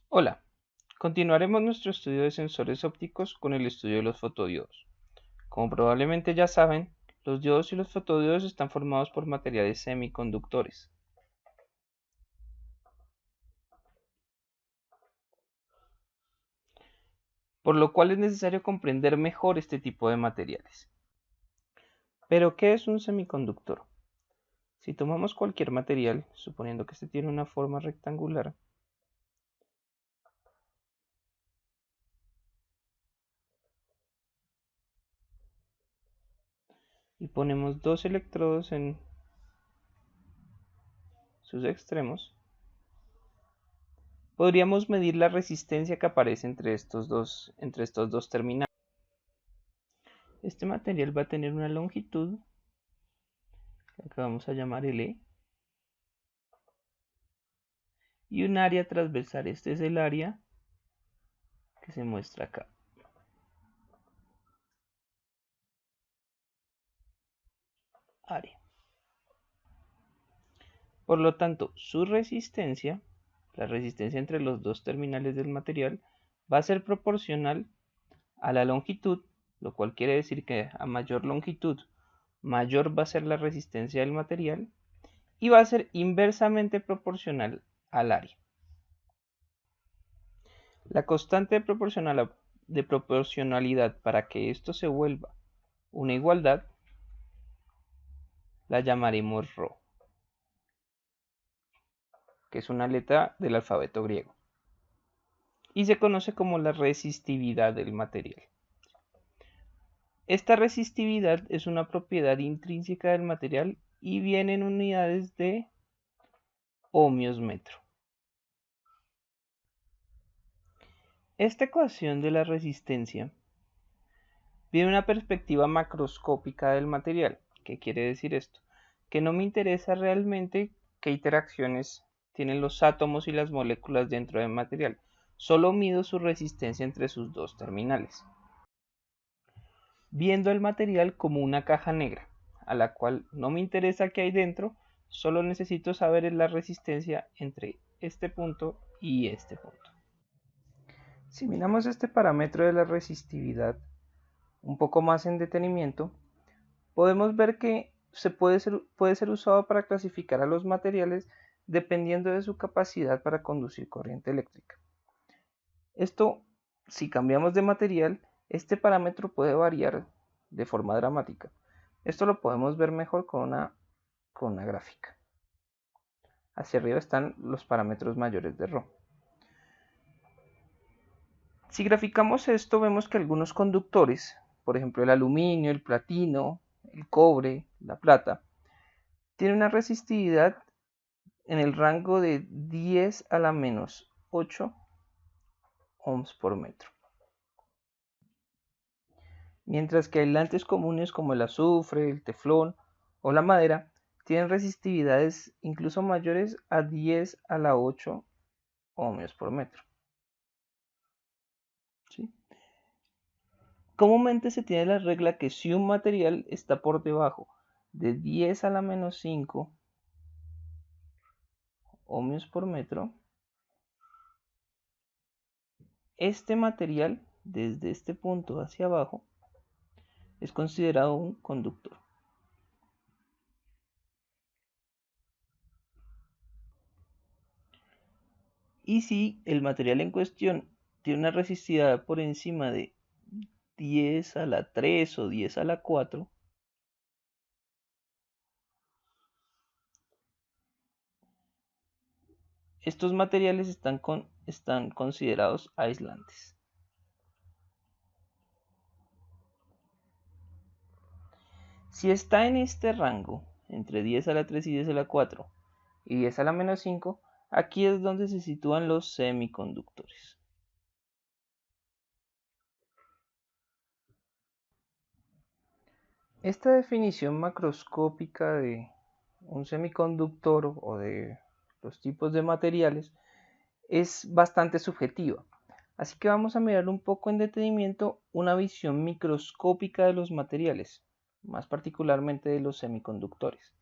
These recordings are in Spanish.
Hola, continuaremos nuestro estudio de sensores ópticos con el estudio de los fotodiodos. Como probablemente ya saben, los diodos y los fotodiodos están formados por materiales semiconductores, por lo cual es necesario comprender mejor este tipo de materiales. Pero, ¿qué es un semiconductor? Si tomamos cualquier material, suponiendo que este tiene una forma rectangular, y ponemos dos electrodos en sus extremos, podríamos medir la resistencia que aparece entre estos dos terminales. Este material va a tener una longitud que vamos a llamar L y un área transversal. Este es el área que se muestra acá. Área. Por lo tanto, su resistencia, la resistencia entre los dos terminales del material, va a ser proporcional a la longitud, lo cual quiere decir que a mayor longitud, mayor va a ser la resistencia del material y va a ser inversamente proporcional al área. La constante de proporcionalidad para que esto se vuelva una igualdad la llamaremos ρ, que es una letra del alfabeto griego, y se conoce como la resistividad del material. Esta resistividad es una propiedad intrínseca del material y viene en unidades de ohmios metro. Esta ecuación de la resistencia viene una perspectiva macroscópica del material. ¿Qué quiere decir esto? Que no me interesa realmente qué interacciones tienen los átomos y las moléculas dentro del material. Solo mido su resistencia entre sus dos terminales. Viendo el material como una caja negra, a la cual no me interesa qué hay dentro, solo necesito saber la resistencia entre este punto y este punto. Si miramos este parámetro de la resistividad un poco más en detenimiento, podemos ver que puede ser usado para clasificar a los materiales dependiendo de su capacidad para conducir corriente eléctrica. Esto, si cambiamos de material, este parámetro puede variar de forma dramática. Esto lo podemos ver mejor con una gráfica. Hacia arriba están los parámetros mayores de ρ. Si graficamos esto, vemos que algunos conductores, por ejemplo el aluminio, el platino, el cobre, la plata, tienen una resistividad en el rango de 10 a la menos 8 ohms por metro. Mientras que aislantes comunes como el azufre, el teflón o la madera tienen resistividades incluso mayores a 10 a la 8 ohmios por metro. ¿Sí? Comúnmente se tiene la regla que si un material está por debajo de 10 a la menos 5 ohmios por metro, este material desde este punto hacia abajo es considerado un conductor. Y si el material en cuestión tiene una resistividad por encima de 10 a la 3 o 10 a la 4, estos materiales están considerados aislantes. Si está en este rango, entre 10 a la 3 y 10 a la 4 y 10 a la menos 5, aquí es donde se sitúan los semiconductores. Esta definición macroscópica de un semiconductor o de los tipos de materiales es bastante subjetiva. Así que vamos a mirar un poco en detenimiento una visión microscópica de los materiales, más particularmente de los semiconductores.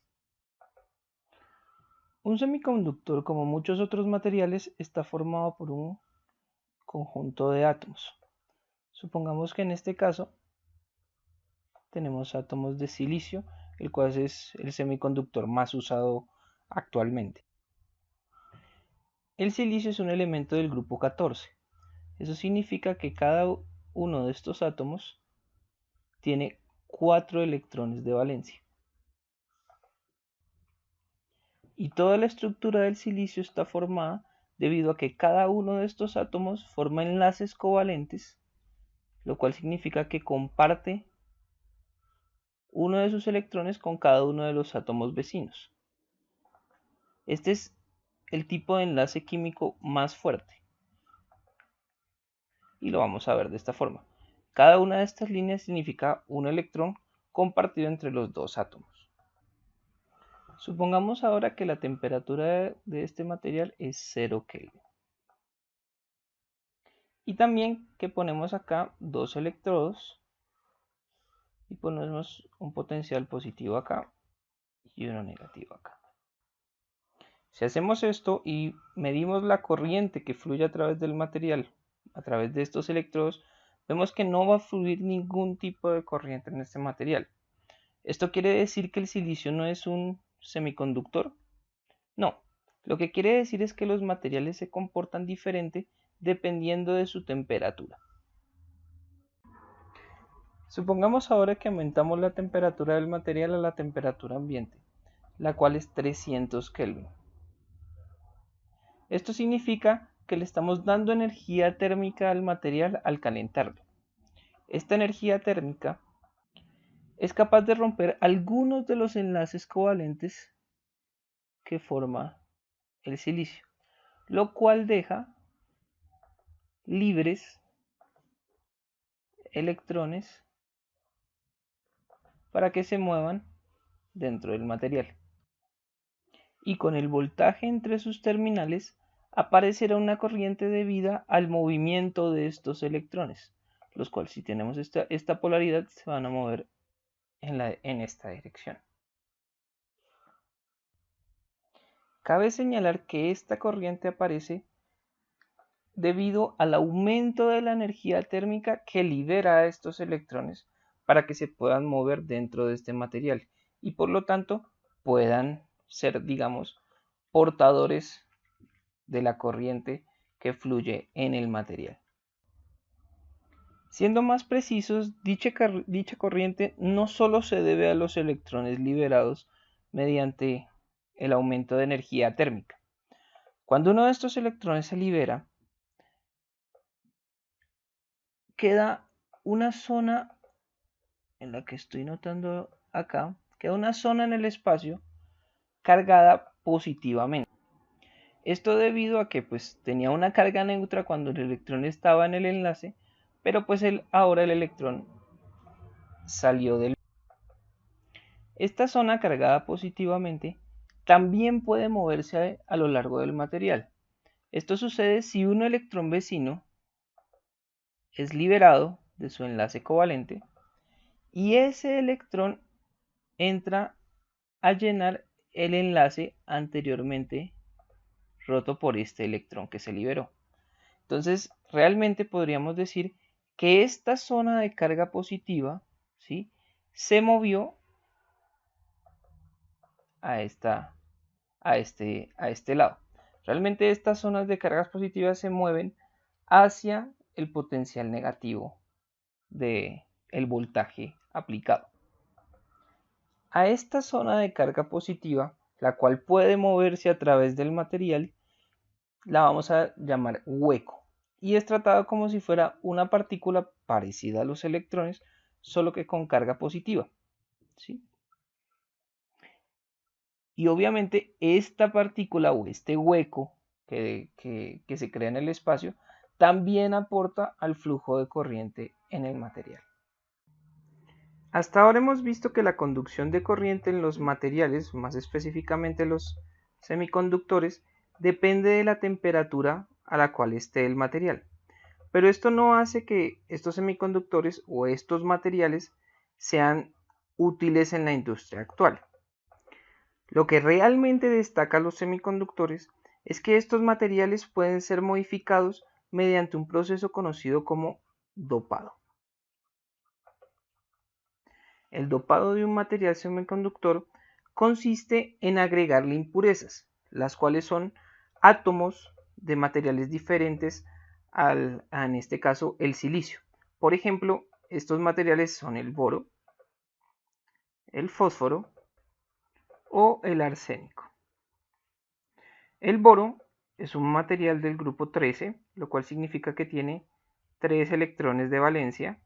Un semiconductor, como muchos otros materiales, está formado por un conjunto de átomos. Supongamos que en este caso tenemos átomos de silicio, el cual es el semiconductor más usado actualmente. El silicio es un elemento del grupo 14. Eso significa que cada uno de estos átomos tiene 4 electrones de valencia. Y toda la estructura del silicio está formada debido a que cada uno de estos átomos forma enlaces covalentes, lo cual significa que comparte uno de sus electrones con cada uno de los átomos vecinos. Este es el tipo de enlace químico más fuerte. Y lo vamos a ver de esta forma. Cada una de estas líneas significa un electrón compartido entre los dos átomos. Supongamos ahora que la temperatura de este material es 0 Kelvin. Y también que ponemos acá dos electrodos y ponemos un potencial positivo acá y uno negativo acá. Si hacemos esto y medimos la corriente que fluye a través del material, a través de estos electrodos, vemos que no va a fluir ningún tipo de corriente en este material. ¿Esto quiere decir que el silicio no es un semiconductor? No, lo que quiere decir es que los materiales se comportan diferente dependiendo de su temperatura. Supongamos ahora que aumentamos la temperatura del material a la temperatura ambiente, la cual es 300 Kelvin. Esto significa que le estamos dando energía térmica al material al calentarlo. Esta energía térmica es capaz de romper algunos de los enlaces covalentes que forma el silicio, lo cual deja libres electrones para que se muevan dentro del material. Y con el voltaje entre sus terminales aparecerá una corriente debida al movimiento de estos electrones, los cuales si tenemos esta polaridad se van a mover en esta dirección. Cabe señalar que esta corriente aparece debido al aumento de la energía térmica que libera a estos electrones para que se puedan mover dentro de este material y por lo tanto puedan ser, digamos, portadores de la corriente que fluye en el material. Siendo más precisos, dicha corriente no solo se debe a los electrones liberados mediante el aumento de energía térmica. Cuando uno de estos electrones se libera, queda una zona en la que estoy notando acá, queda una zona en el espacio cargada positivamente. Esto debido a que pues tenía una carga neutra cuando el electrón estaba en el enlace, pero pues ahora el electrón salió del... Esta zona cargada positivamente también puede moverse a lo largo del material. Esto sucede si un electrón vecino es liberado de su enlace covalente y ese electrón entra a llenar el enlace anteriormente roto por este electrón que se liberó. Entonces, realmente podríamos decir que esta zona de carga positiva, ¿sí?, se movió a este lado. Realmente estas zonas de cargas positivas se mueven hacia el potencial negativo del voltaje aplicado. A esta zona de carga positiva, la cual puede moverse a través del material, la vamos a llamar hueco y es tratado como si fuera una partícula parecida a los electrones, solo que con carga positiva, ¿sí? Y obviamente esta partícula o este hueco que se crea en el espacio también aporta al flujo de corriente en el material. Hasta ahora hemos visto que la conducción de corriente en los materiales, más específicamente los semiconductores, depende de la temperatura a la cual esté el material. Pero esto no hace que estos semiconductores o estos materiales sean útiles en la industria actual. Lo que realmente destaca a los semiconductores es que estos materiales pueden ser modificados mediante un proceso conocido como dopado. El dopado de un material semiconductor consiste en agregarle impurezas, las cuales son átomos de materiales diferentes en este caso, el silicio. Por ejemplo, estos materiales son el boro, el fósforo o el arsénico. El boro es un material del grupo 13, lo cual significa que tiene 3 electrones de valencia.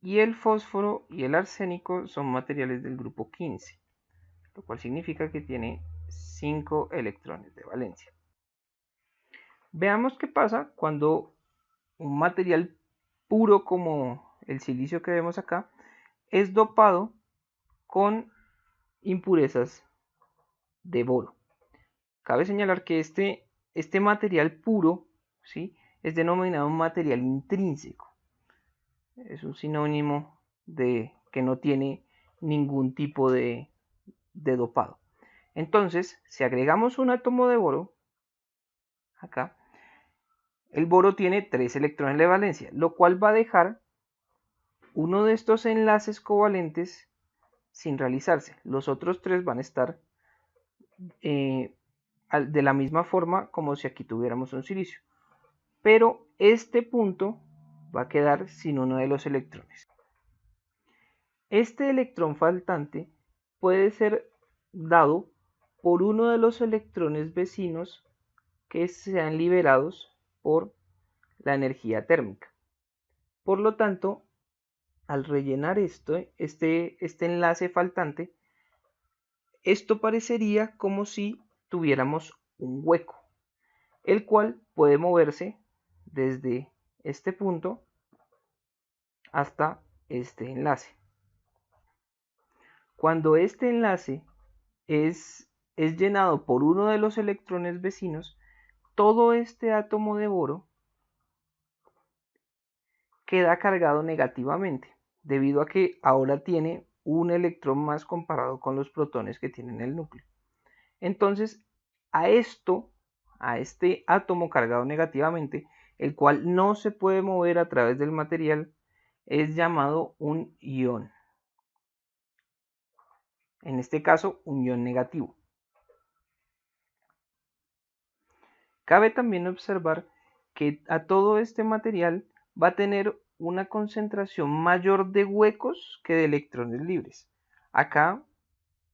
Y el fósforo y el arsénico son materiales del grupo 15, lo cual significa que tiene 5 electrones de valencia. Veamos qué pasa cuando un material puro como el silicio que vemos acá es dopado con impurezas de boro. Cabe señalar que este material puro, ¿sí?, es denominado material intrínseco. Es un sinónimo de que no tiene ningún tipo de dopado. Entonces, si agregamos un átomo de boro, acá, el boro tiene 3 electrones de valencia, lo cual va a dejar uno de estos enlaces covalentes sin realizarse. Los otros 3 van a estar de la misma forma como si aquí tuviéramos un silicio. Pero este punto va a quedar sin uno de los electrones. Este electrón faltante puede ser dado por uno de los electrones vecinos que sean liberados por la energía térmica. Por lo tanto, al rellenar este enlace faltante, esto parecería como si tuviéramos un hueco, el cual puede moverse desde este punto hasta este enlace. Cuando este enlace es llenado por uno de los electrones vecinos, todo este átomo de boro queda cargado negativamente, debido a que ahora tiene un electrón más comparado con los protones que tiene en el núcleo. Entonces, a este átomo cargado negativamente, el cual no se puede mover a través del material, es llamado un ion. En este caso, un ion negativo. Cabe también observar que a todo este material va a tener una concentración mayor de huecos que de electrones libres. Acá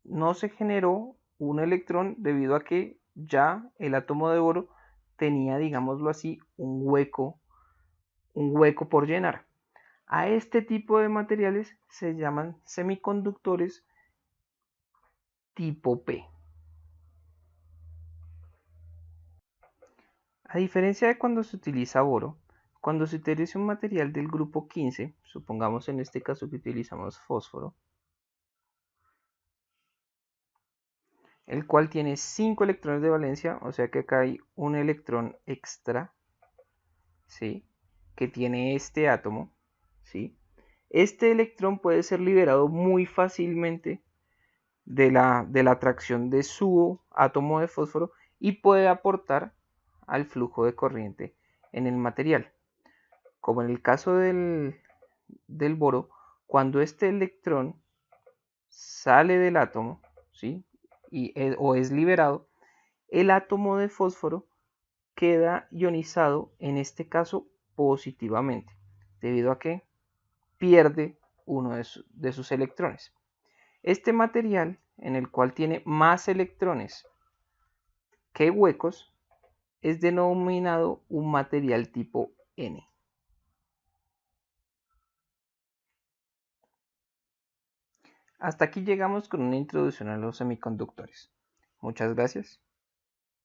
no se generó un electrón debido a que ya el átomo de boro tenía, digámoslo así, un hueco por llenar. A este tipo de materiales se llaman semiconductores tipo P. A diferencia de cuando se utiliza boro, cuando se utiliza un material del grupo 15, supongamos en este caso que utilizamos fósforo, el cual tiene 5 electrones de valencia, o sea que acá hay un electrón extra, ¿sí?, que tiene este átomo, ¿sí? Este electrón puede ser liberado muy fácilmente de la atracción de su átomo de fósforo y puede aportar al flujo de corriente en el material. Como en el caso del boro, cuando este electrón sale del átomo, ¿sí?, o es liberado, el átomo de fósforo queda ionizado, en este caso positivamente, debido a que pierde uno de sus electrones. Este material, en el cual tiene más electrones que huecos, es denominado un material tipo N. Hasta aquí llegamos con una introducción a los semiconductores. Muchas gracias.